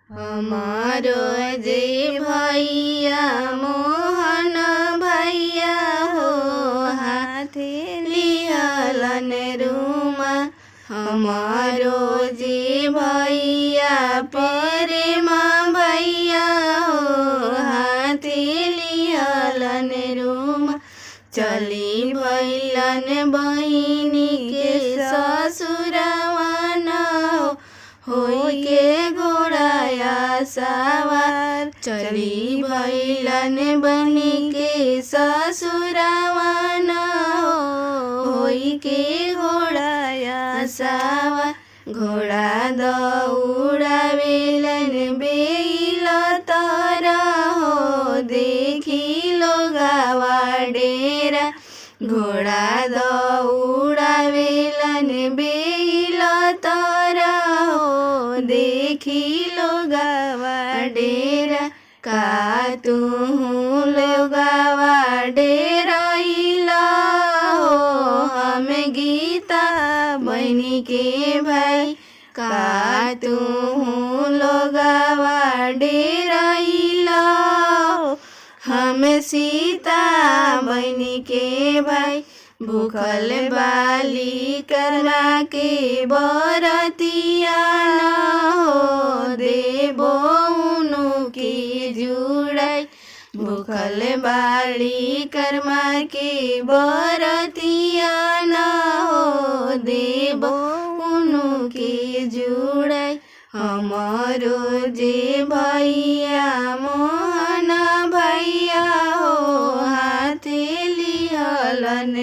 हमारो जे भैया मोहन भैया हो हाथे लिहलन रुमा। हमारो जे भैया प्रेमा भैया हो हाथे लिहलन रुमा। चली भैलन बहिनी के ससुरवा न होई के घोड़ाया सवार। चली भैलन बनी के ससुरवा न होई के घोड़ाया सवार। घोड़ा दौड़ावेलन बेल तर हो देखी लोगावा डेरा। घोड़ा दौड़ावेलन बेल तर हो देखी लोगावा डेरा। का तू लोगावा डेराइला हो हम गीता बनी के भाई। का तू लोगावा डेराइला हो हम सीता बनी के भाई। भूखल बाली करा के बरतिया न हो देबो उनु की जुड़ाई। भूखल बाली कर्मा के बरतिया न हो देबो उनु की जुड़ाई। हमारो जे भैया मोहन भैया हो हाथे लिहलन